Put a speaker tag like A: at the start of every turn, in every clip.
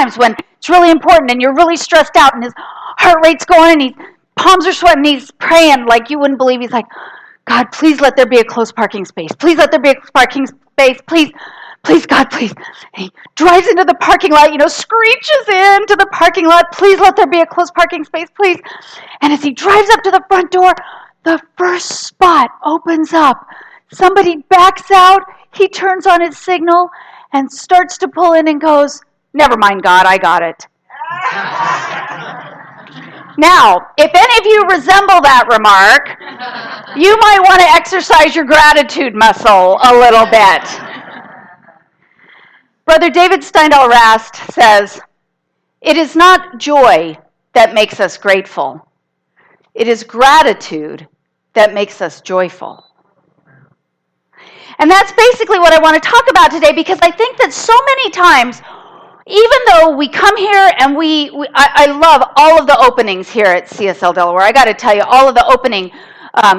A: times when it's really important and you're really stressed out and his heart rate's going and his palms are sweating and he's praying like you wouldn't believe. He's like, God, please let there be a closed parking space. Please let there be a parking space. Please, please, God, please. And he drives into the parking lot, screeches into the parking lot. Please let there be a closed parking space, please. And as he drives up to the front door, the first spot opens up. Somebody backs out. He turns on his signal and starts to pull in and goes, never mind, God, I got it. Now, if any of you resemble that remark, you might want to exercise your gratitude muscle a little bit. Brother David Steindl Rast says, it is not joy that makes us grateful. It is gratitude that makes us joyful. And that's basically what I want to talk about today, because I think that so many times, even though we come here and I love all of the openings here at CSL Delaware. I got to tell you, all of the opening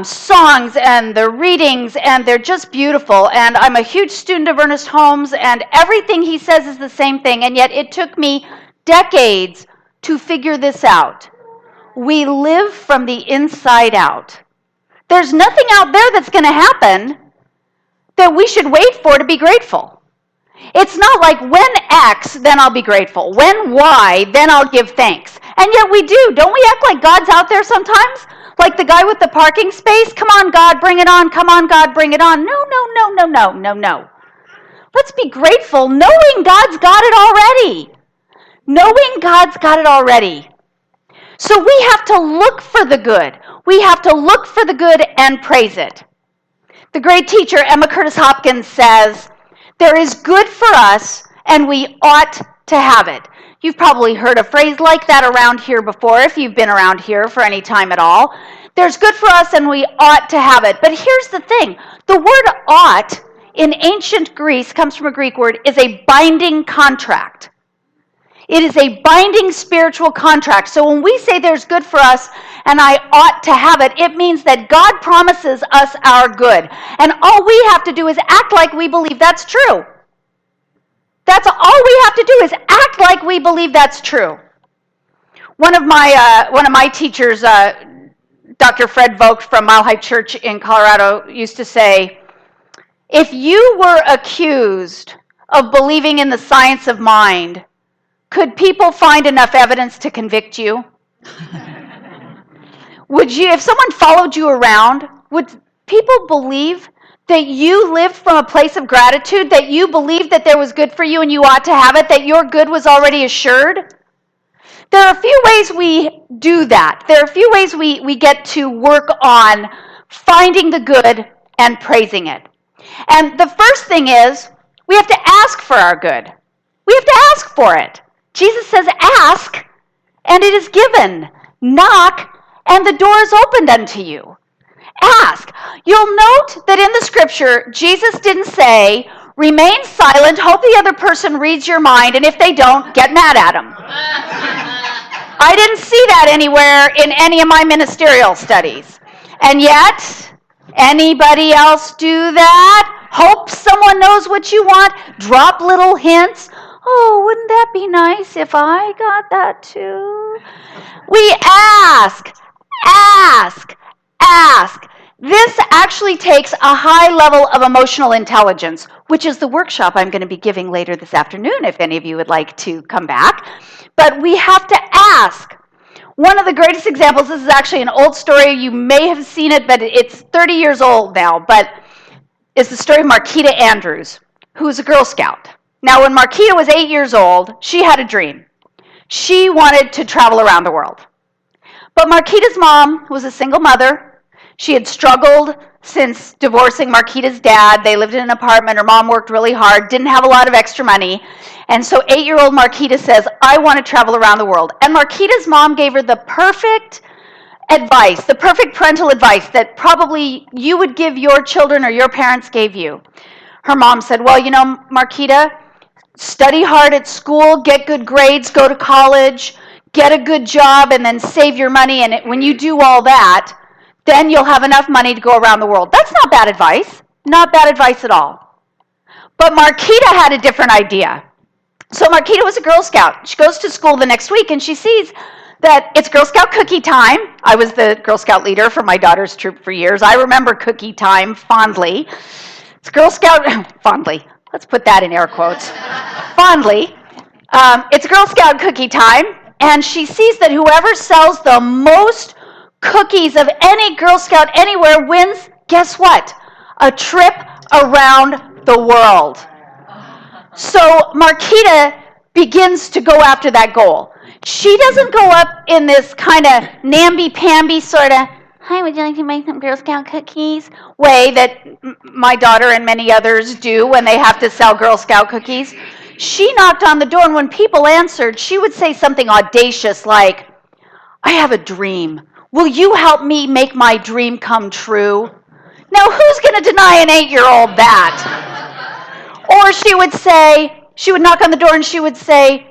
A: songs and the readings, and they're just beautiful. And I'm a huge student of Ernest Holmes, and everything he says is the same thing. And yet it took me decades to figure this out. We live from the inside out. There's nothing out there that's going to happen that we should wait for to be grateful. It's not like when X, then I'll be grateful. When Y, then I'll give thanks. And yet we do. Don't we act like God's out there sometimes? Like the guy with the parking space? Come on, God, bring it on. Come on, God, bring it on. No. Let's be grateful knowing God's got it already. Knowing God's got it already. So we have to look for the good. We have to look for the good and praise it. The great teacher, Emma Curtis Hopkins, says, there is good for us, and we ought to have it. You've probably heard a phrase like that around here before, if you've been around here for any time at all. There's good for us, and we ought to have it. But here's the thing. The word ought in ancient Greece comes from a Greek word, is a binding contract. It is a binding spiritual contract. So when we say there's good for us and I ought to have it, it means that God promises us our good. And all we have to do is act like we believe that's true. That's all we have to do is act like we believe that's true. One of my teachers, Dr. Fred Vogt from Mile High Church in Colorado, used to say, if you were accused of believing in the science of mind, could people find enough evidence to convict you? Would you, if someone followed you around, would people believe that you lived from a place of gratitude, that you believed that there was good for you and you ought to have it, that your good was already assured? There are a few ways we do that. There are a few ways we get to work on finding the good and praising it. And the first thing is, we have to ask for our good. We have to ask for it. Jesus says, ask, and it is given. Knock, and the door is opened unto you. Ask. You'll note that in the scripture, Jesus didn't say, remain silent, hope the other person reads your mind, and if they don't, get mad at them. I didn't see that anywhere in any of my ministerial studies. And yet, anybody else do that? Hope someone knows what you want? Drop little hints? Oh, wouldn't that be nice if I got that too? We ask. This actually takes a high level of emotional intelligence, which is the workshop I'm going to be giving later this afternoon, if any of you would like to come back. But we have to ask. One of the greatest examples, this is actually an old story. You may have seen it, but it's 30 years old now. But it's the story of Marquita Andrews, who was a Girl Scout. Now, when Marquita was 8 years old, she had a dream. She wanted to travel around the world. But Marquita's mom was a single mother. She had struggled since divorcing Marquita's dad. They lived in an apartment. Her mom worked really hard, didn't have a lot of extra money. And so 8-year-old Marquita says, I want to travel around the world. And Marquita's mom gave her the perfect advice, the perfect parental advice that probably you would give your children or your parents gave you. Her mom said, well, Marquita, study hard at school, get good grades, go to college, get a good job, and then save your money. And when you do all that, then you'll have enough money to go around the world. That's not bad advice. Not bad advice at all. But Marquita had a different idea. So Marquita was a Girl Scout. She goes to school the next week, and she sees that it's Girl Scout cookie time. I was the Girl Scout leader for my daughter's troop for years. I remember cookie time fondly. It's Girl Scout, fondly. Let's put that in air quotes. Fondly. It's Girl Scout cookie time, and she sees that whoever sells the most cookies of any Girl Scout anywhere wins, guess what? A trip around the world. So Marquita begins to go after that goal. She doesn't go up in this kind of namby-pamby sort of, hi, would you like to make some Girl Scout cookies? Way that my daughter and many others do when they have to sell Girl Scout cookies. She knocked on the door, and when people answered, she would say something audacious like, I have a dream. Will you help me make my dream come true? Now, who's going to deny an 8-year-old that? Or she would knock on the door and she would say,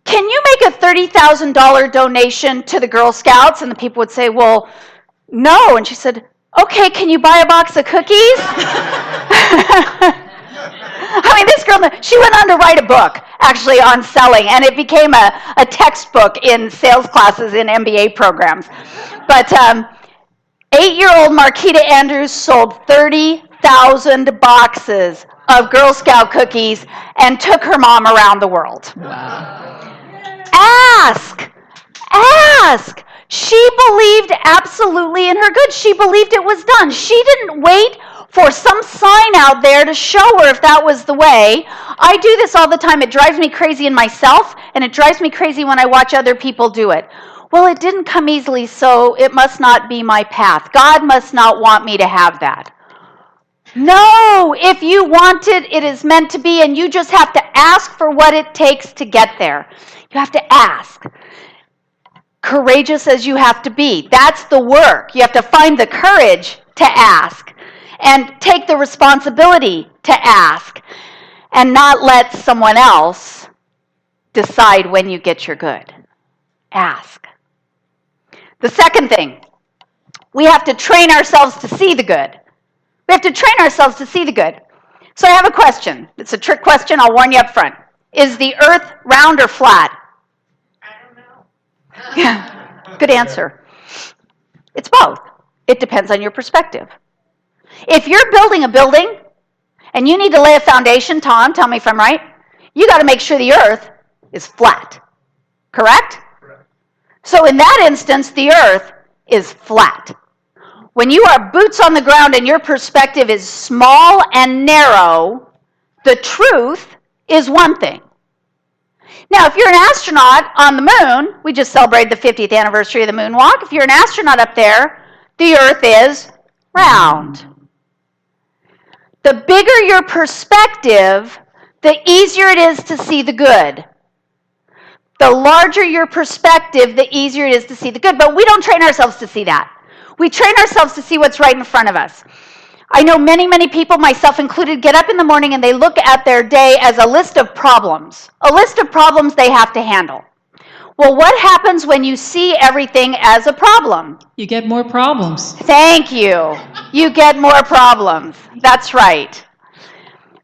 A: can you make a $30,000 donation to the Girl Scouts? And the people would say, well, no. And she said, okay, can you buy a box of cookies? I mean, this girl, she went on to write a book, actually, on selling, and it became a textbook in sales classes in MBA programs. But 8-year-old Marquita Andrews sold 30,000 boxes of Girl Scout cookies and took her mom around the world. Wow. Ask. She believed absolutely in her good. She believed it was done. She didn't wait for some sign out there to show her if that was the way. I do this all the time. It drives me crazy in myself, and it drives me crazy when I watch other people do it. Well, it didn't come easily, so it must not be my path. God must not want me to have that. No, if you want it, it is meant to be, and you just have to ask for what it takes to get there. You have to ask. Courageous as you have to be. That's the work. You have to find the courage to ask and take the responsibility to ask and not let someone else decide when you get your good. Ask. The second thing, we have to train ourselves to see the good. We have to train ourselves to see the good. So I have a question. It's a trick question. I'll warn you up front. Is the earth round or flat?
B: I don't know.
A: Yeah, good answer. It's both. It depends on your perspective. If you're building a building and you need to lay a foundation, Tom, tell me if I'm right, you got to make sure the earth is flat. Correct?
B: Correct.
A: So in that instance, the earth is flat. When you are boots on the ground and your perspective is small and narrow, the truth is one thing. Now, if you're an astronaut on the moon, we just celebrated the 50th anniversary of the moonwalk. If you're an astronaut up there, the earth is round. The bigger your perspective, the easier it is to see the good. The larger your perspective, the easier it is to see the good. But we don't train ourselves to see that. We train ourselves to see what's right in front of us. I know many, many people, myself included, get up in the morning and they look at their day as a list of problems they have to handle. Well, what happens when you see everything as a problem?
C: You get more problems.
A: Thank you. You get more problems. That's right.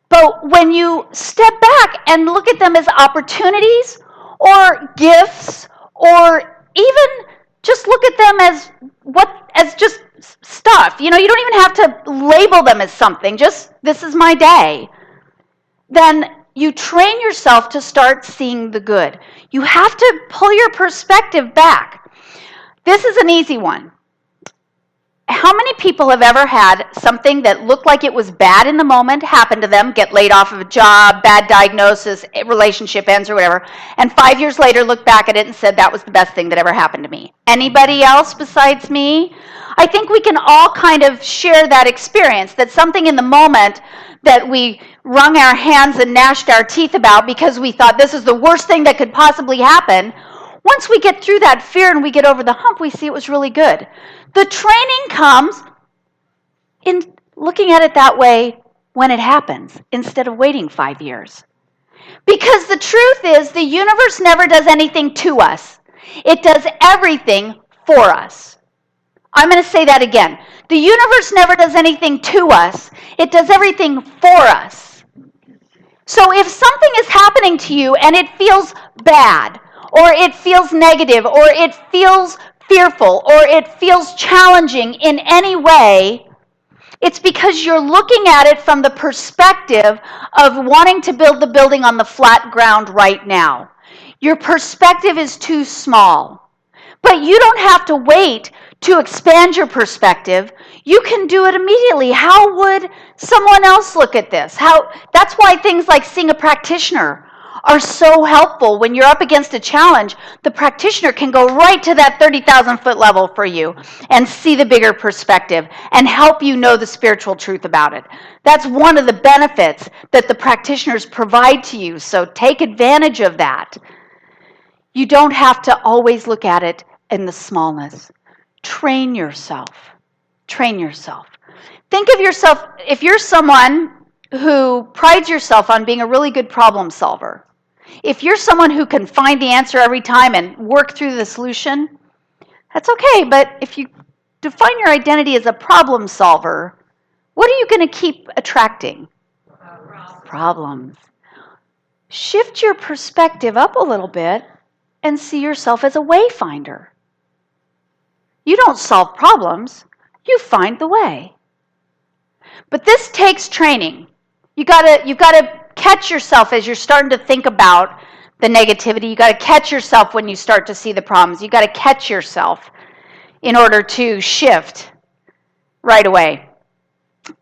A: But when you step back and look at them as opportunities or gifts, or even just look at them as just stuff. You don't even have to label them as something. Just, this is my day. Then you train yourself to start seeing the good. You have to pull your perspective back. This is an easy one. How many people have ever had something that looked like it was bad in the moment happen to them, get laid off of a job, bad diagnosis, relationship ends or whatever, and 5 years later look back at it and said, that was the best thing that ever happened to me? Anybody else besides me? I think we can all kind of share that experience, that something in the moment that we wrung our hands and gnashed our teeth about because we thought this is the worst thing that could possibly happen, once we get through that fear and we get over the hump, we see it was really good. The training comes in looking at it that way when it happens, instead of waiting 5 years. Because the truth is, the universe never does anything to us. It does everything for us. I'm going to say that again. The universe never does anything to us. It does everything for us. So if something is happening to you and it feels bad, or it feels negative, or it feels fearful, or it feels challenging in any way, it's because you're looking at it from the perspective of wanting to build the building on the flat ground right now. Your perspective is too small. But you don't have to wait to expand your perspective. You can do it immediately. How would someone else look at this? That's why things like seeing a practitioner are so helpful. When you're up against a challenge, the practitioner can go right to that 30,000-foot level for you and see the bigger perspective and help you know the spiritual truth about it. That's one of the benefits that the practitioners provide to you, so take advantage of that. You don't have to always look at it in the smallness. Train yourself. Train yourself. Think of yourself, if you're someone who prides yourself on being a really good problem solver, if you're someone who can find the answer every time and work through the solution, that's okay. But if you define your identity as a problem solver, what are you going to keep attracting? Problems. Shift your perspective up a little bit and see yourself as a wayfinder. You don't solve problems, you find the way. But this takes training. You've got to catch yourself as you're starting to think about the negativity. You've got to catch yourself when you start to see the problems. You've got to catch yourself in order to shift right away.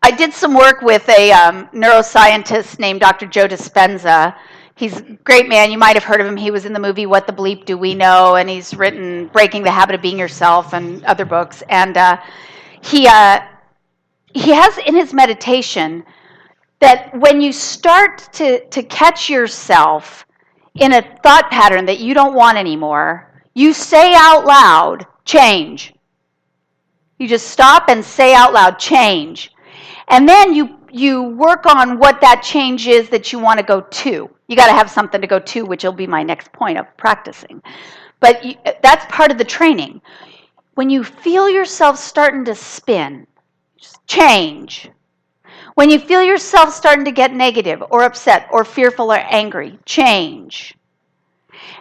A: I did some work with a neuroscientist named Dr. Joe Dispenza. He's a great man. You might have heard of him. He was in the movie What the Bleep Do We Know? And he's written Breaking the Habit of Being Yourself and other books. And he has in his meditation that when you start to catch yourself in a thought pattern that you don't want anymore, you say out loud, change. You just stop and say out loud, change. And then you work on what that change is that you want to go to. You got to have something to go to, which will be my next point of practicing. But that's part of the training. When you feel yourself starting to spin, just change. When you feel yourself starting to get negative or upset or fearful or angry, change.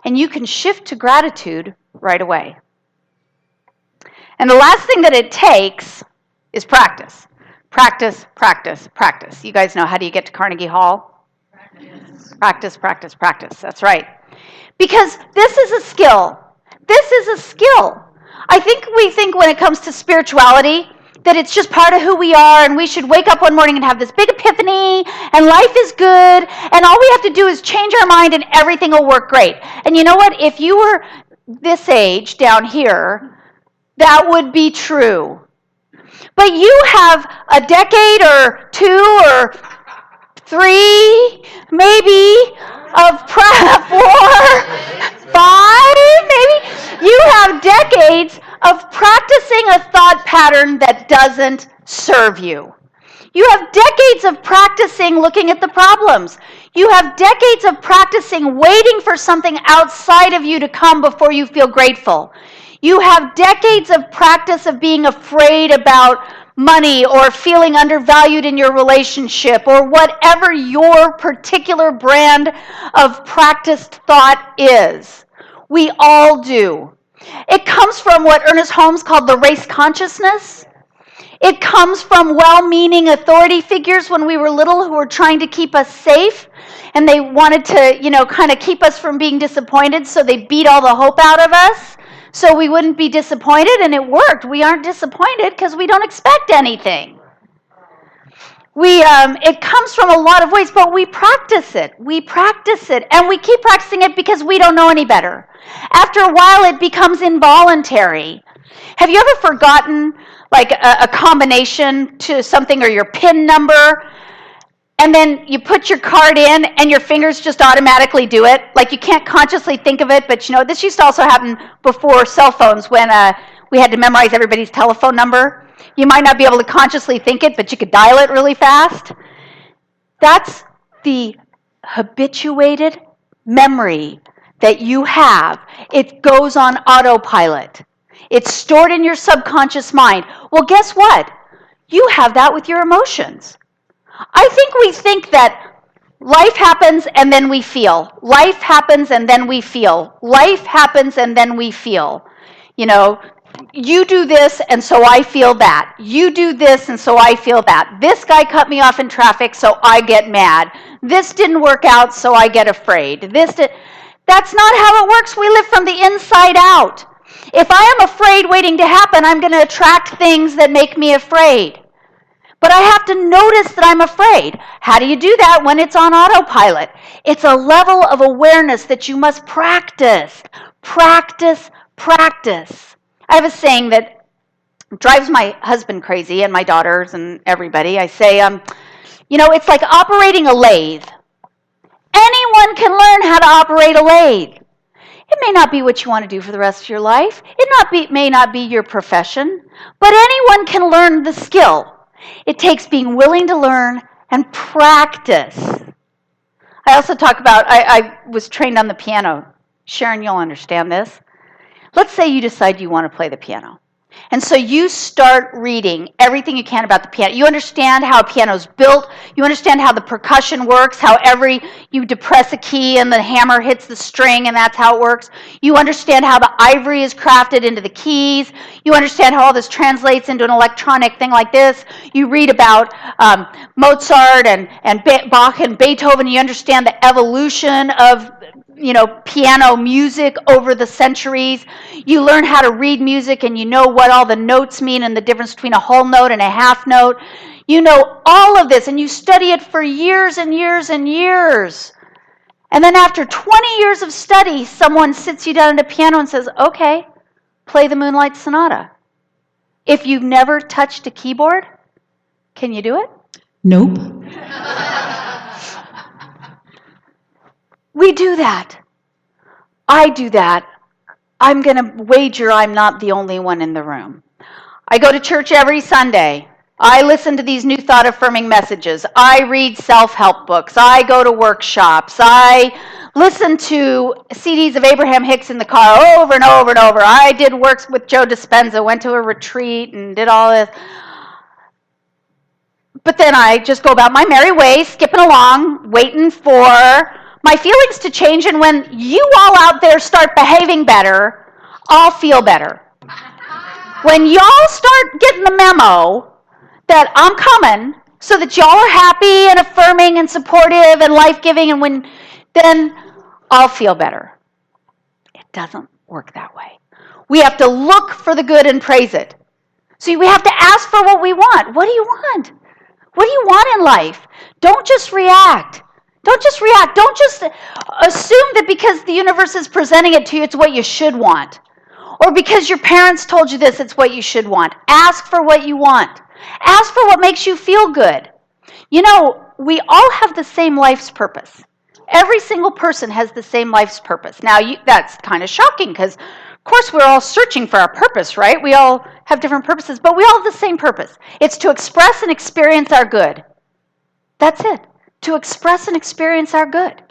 A: And you can shift to gratitude right away. And the last thing that it takes is practice. Practice, practice, practice. You guys know, how do you get to Carnegie Hall? Practice, practice, practice. That's right. Because this is a skill. This is a skill. I think we think when it comes to spirituality that it's just part of who we are and we should wake up one morning and have this big epiphany and life is good and all we have to do is change our mind and everything will work great. And you know what? If you were this age down here, that would be true. But you have a decade or two or three, maybe, of 4, 5, maybe. You have decades of practicing a thought pattern that doesn't serve you. You have decades of practicing looking at the problems. You have decades of practicing waiting for something outside of you to come before you feel grateful. You have decades of practice of being afraid about money or feeling undervalued in your relationship or whatever your particular brand of practiced thought is. We all do. It comes from what Ernest Holmes called the race consciousness. It comes from well-meaning authority figures when we were little who were trying to keep us safe, and they wanted to, kind of keep us from being disappointed, so they beat all the hope out of us so we wouldn't be disappointed, and it worked. We aren't disappointed because we don't expect anything. It comes from a lot of ways, but we practice it. We practice it, and we keep practicing it because we don't know any better. After a while, it becomes involuntary. Have you ever forgotten like a combination to something or your PIN number, and then you put your card in and your fingers just automatically do it? Like you can't consciously think of it, but this used to also happen before cell phones when we had to memorize everybody's telephone number. You might not be able to consciously think it, but you could dial it really fast. That's the habituated memory that you have. It goes on autopilot. It's stored in your subconscious mind. Well, guess what? You have that with your emotions. I think we think that Life happens and then we feel. Life happens and then we feel. Life happens and then we feel. You know, you do this and so I feel that. You do this and so I feel that. This guy cut me off in traffic so I get mad. This didn't work out so I get afraid. That's not how it works. We live from the inside out. If I am afraid waiting to happen, I'm going to attract things that make me afraid. But I have to notice that I'm afraid. How do you do that when it's on autopilot? It's a level of awareness that you must practice. Practice, practice. I have a saying that drives my husband crazy and my daughters and everybody. I say, it's like operating a lathe. Anyone can learn how to operate a lathe. It may not be what you want to do for the rest of your life. It may not be your profession. But anyone can learn the skill. It takes being willing to learn and practice. I also talk about, I was trained on the piano. Sharon, you'll understand this. Let's say you decide you want to play the piano. And so you start reading everything you can about the piano. You understand how a piano is built. You understand how the percussion works, how you depress a key and the hammer hits the string, and that's how it works. You understand how the ivory is crafted into the keys. You understand how all this translates into an electronic thing like this. You read about Mozart and Bach and Beethoven. You understand the evolution of piano music over the centuries. You learn how to read music and you know what all the notes mean and the difference between a whole note and a half note. You know all of this and you study it for years and years and years. And then after 20 years of study, someone sits you down at a piano and says, okay, play the Moonlight Sonata. If you've never touched a keyboard, can you do it?
C: Nope.
A: We do that. I do that. I'm going to wager I'm not the only one in the room. I go to church every Sunday. I listen to these new thought-affirming messages. I read self-help books. I go to workshops. I listen to CDs of Abraham Hicks in the car over and over and over. I did works with Joe Dispenza, went to a retreat and did all this. But then I just go about my merry way, skipping along, waiting for my feelings to change, and when you all out there start behaving better, I'll feel better. When y'all start getting the memo that I'm coming so that y'all are happy and affirming and supportive and life-giving, and then I'll feel better. It doesn't work that way. We have to look for the good and praise it. So we have to ask for what we want. What do you want? What do you want in life? Don't just react. Don't just react. Don't just assume that because the universe is presenting it to you, it's what you should want. Or because your parents told you this, it's what you should want. Ask for what you want. Ask for what makes you feel good. You know, we all have the same life's purpose. Every single person has the same life's purpose. Now, that's kind of shocking because, of course, we're all searching for our purpose, right? We all have different purposes, but we all have the same purpose. It's to express and experience our good. That's it. To express and experience our good.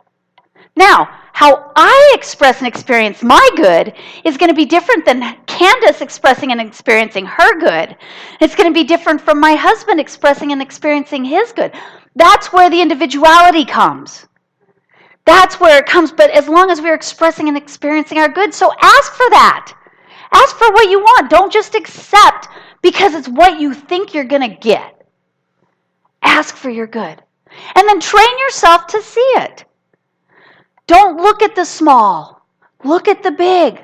A: Now, how I express and experience my good is going to be different than Candace expressing and experiencing her good. It's going to be different from my husband expressing and experiencing his good. That's where the individuality comes. That's where it comes, but as long as we're expressing and experiencing our good, so ask for that. Ask for what you want. Don't just accept because it's what you think you're going to get. Ask for your good. And then train yourself to see it. Don't look at the small. Look at the big.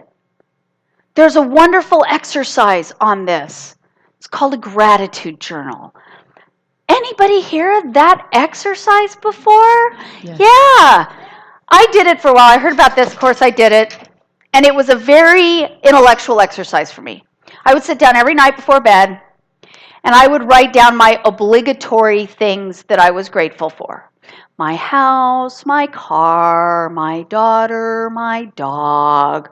A: There's a wonderful exercise on this. It's called a gratitude journal. Anybody hear that exercise before?
C: Yes.
A: Yeah. I did it for a while. I heard about this. Of course, I did it. And it was a very intellectual exercise for me. I would sit down every night before bed, and I would write down my obligatory things that I was grateful for. My house, my car, my daughter, my dog.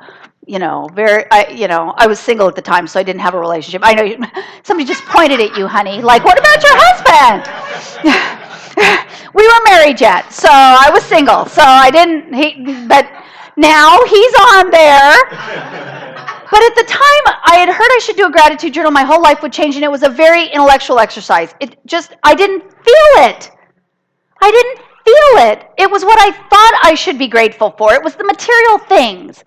A: I was single at the time, so I didn't have a relationship. I know somebody just pointed at you, honey. Like, what about your husband? We weren't married yet, so I was single. So I didn't, but now he's on there. But at the time, I had heard I should do a gratitude journal. My whole life would change, and it was a very intellectual exercise. I didn't feel it. I didn't feel it. It was what I thought I should be grateful for. It was the material things.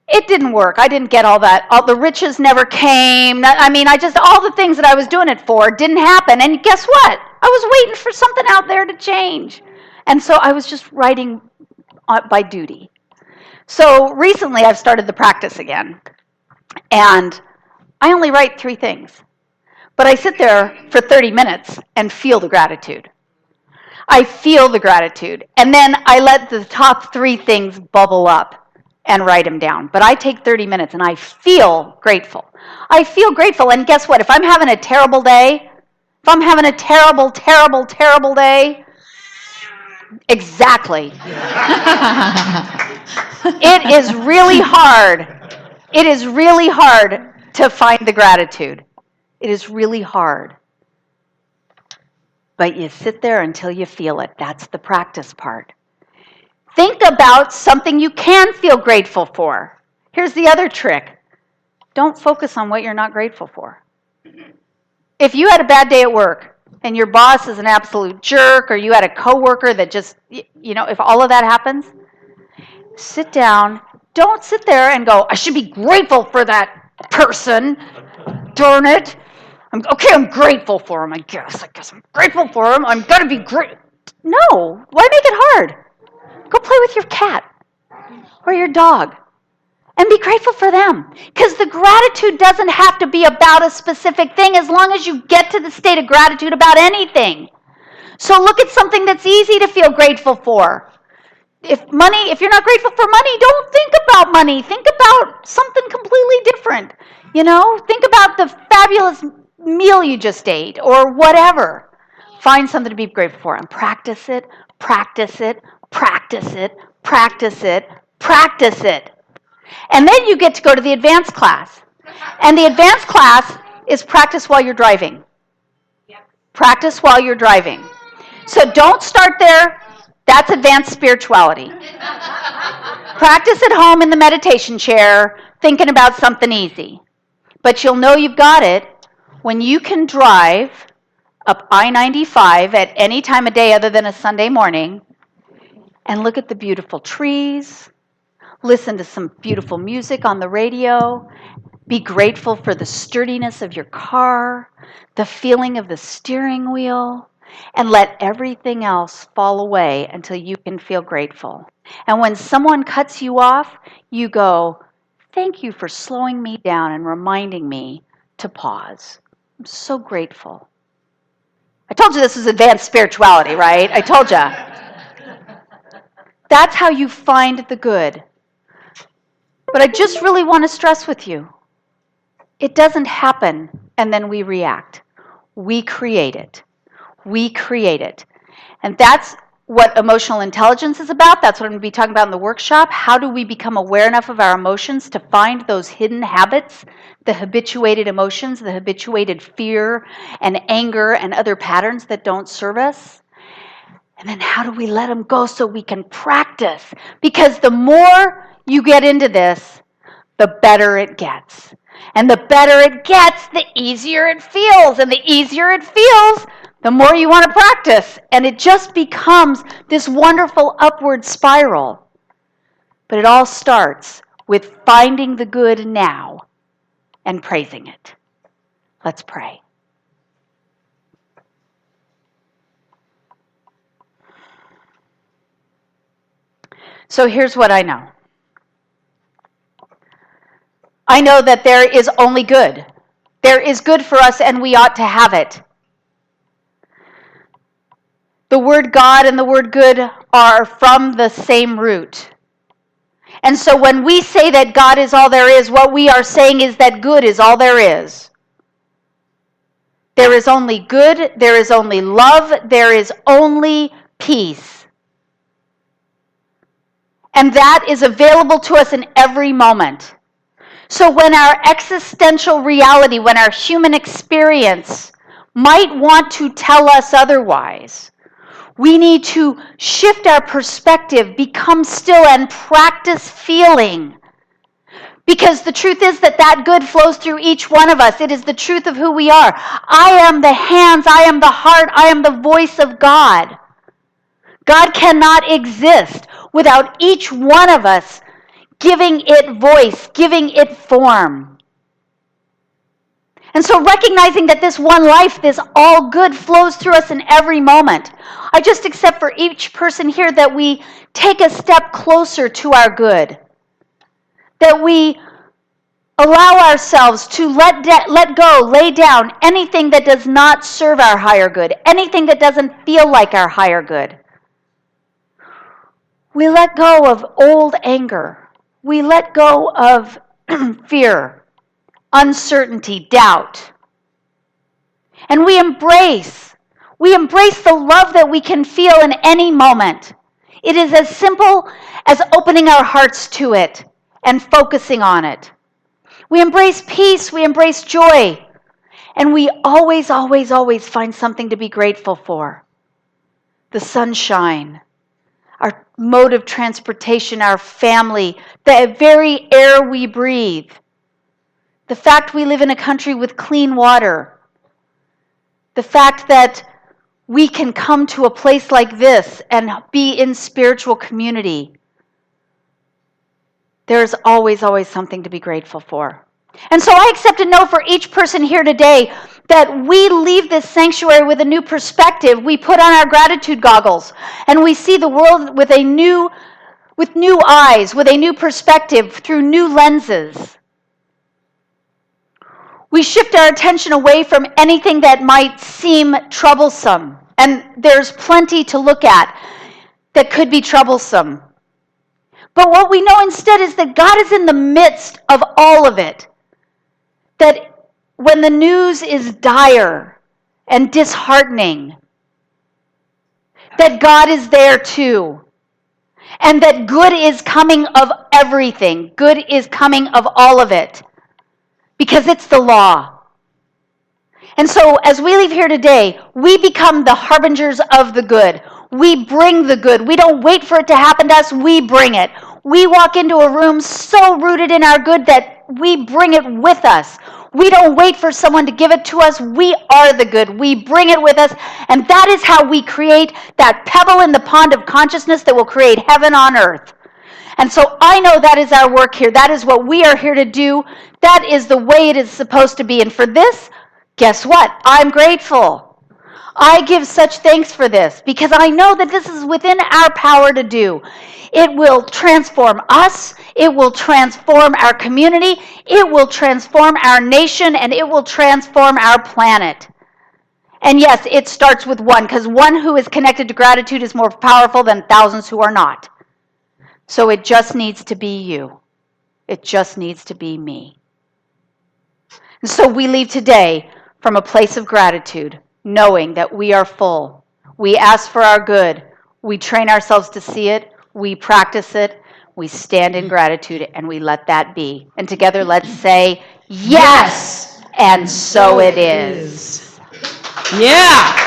A: It didn't work. I didn't get all that. All the riches never came. All the things that I was doing it for didn't happen. And guess what? I was waiting for something out there to change. And so I was just writing by duty. So recently I've started the practice again. And I only write 3 things. But I sit there for 30 minutes and feel the gratitude. I feel the gratitude. And then I let the top 3 things bubble up and write them down. But I take 30 minutes and I feel grateful. I feel grateful. And guess what? If I'm having a terrible day, if I'm having a terrible, terrible, terrible day, exactly. It is really hard. It is really hard to find the gratitude. It is really hard. But you sit there until you feel it. That's the practice part. Think about something you can feel grateful for. Here's the other trick. Don't focus on what you're not grateful for. If you had a bad day at work and your boss is an absolute jerk, or you had a coworker that just, if all of that happens, sit down. Don't sit there and go, I should be grateful for that person. Darn it. I'm grateful for him, I guess I'm grateful for him. I'm going to be great. No. Why make it hard? Go play with your cat or your dog and be grateful for them. Because the gratitude doesn't have to be about a specific thing as long as you get to the state of gratitude about anything. So look at something that's easy to feel grateful for. If you're not grateful for money, don't think about money. Think about something completely different. Think about the fabulous meal you just ate or whatever. Find something to be grateful for and practice it, practice it, practice it, practice it, practice it. And then you get to go to the advanced class. And the advanced class is practice while you're driving. Practice while you're driving. So don't start there. That's advanced spirituality. Practice at home in the meditation chair, thinking about something easy. But you'll know you've got it when you can drive up I-95 at any time of day other than a Sunday morning and look at the beautiful trees, listen to some beautiful music on the radio, be grateful for the sturdiness of your car, the feeling of the steering wheel, and let everything else fall away until you can feel grateful. And when someone cuts you off, you go, thank you for slowing me down and reminding me to pause. I'm so grateful. I told you this was advanced spirituality, right? I told you. That's how you find the good. But I just really want to stress with you, it doesn't happen and then we react. We create it. We create it. And that's what emotional intelligence is about. That's what I'm going to be talking about in the workshop. How do we become aware enough of our emotions to find those hidden habits, the habituated emotions, the habituated fear and anger and other patterns that don't serve us? And then how do we let them go so we can practice? Because the more you get into this, the better it gets. And the better it gets, the easier it feels. And the easier it feels, the more you want to practice. And it just becomes this wonderful upward spiral. But it all starts with finding the good now and praising it. Let's pray. So here's what I know. I know that there is only good. There is good for us and we ought to have it. The word God and the word good are from the same root. And so when we say that God is all there is, what we are saying is that good is all there is. There is only good, there is only love, there is only peace. And that is available to us in every moment. So when our existential reality, when our human experience might want to tell us otherwise, we need to shift our perspective, become still, and practice feeling. Because the truth is that good flows through each one of us. It is the truth of who we are. I am the hands, I am the heart, I am the voice of God. God cannot exist without each one of us giving it voice, giving it form. And so recognizing that this one life, this all good, flows through us in every moment. I just accept for each person here that we take a step closer to our good. That we allow ourselves to let go, lay down anything that does not serve our higher good, anything that doesn't feel like our higher good. We let go of old anger. We let go of fear, uncertainty, doubt. And we embrace the love that we can feel in any moment. It is as simple as opening our hearts to it and focusing on it. We embrace peace, we embrace joy, and we always, always, always find something to be grateful for. The sunshine, our mode of transportation, our family, the very air we breathe, the fact we live in a country with clean water, the fact that we can come to a place like this and be in spiritual community. There's always, always something to be grateful for. And so I accept and know for each person here today that we leave this sanctuary with a new perspective. We put on our gratitude goggles and we see the world with new eyes, with a new perspective, through new lenses. We shift our attention away from anything that might seem troublesome. And there's plenty to look at that could be troublesome. But what we know instead is that God is in the midst of all of it. That when the news is dire and disheartening, that God is there too. And that good is coming of everything. Good is coming of all of it. Because it's the law. And so as we leave here today, we become the harbingers of the good. We bring the good. We don't wait for it to happen to us. We bring it. We walk into a room so rooted in our good that we bring it with us. We don't wait for someone to give it to us. We are the good. We bring it with us. And that is how we create that pebble in the pond of consciousness that will create heaven on earth. And so I know that is our work here. That is what we are here to do. That is the way it is supposed to be. And for this, guess what? I'm grateful. I give such thanks for this because I know that this is within our power to do. It will transform us. It will transform our community. It will transform our nation, and it will transform our planet. And yes, it starts with one, because one who is connected to gratitude is more powerful than thousands who are not. So it just needs to be you. It just needs to be me. And so we leave today from a place of gratitude, knowing that we are full. We ask for our good. We train ourselves to see it. We practice it. We stand in gratitude, and we let that be. And together, let's say, yes, and so it is.
C: Yeah.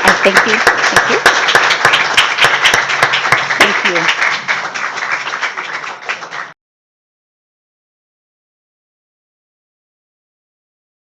A: And thank you. Thank you.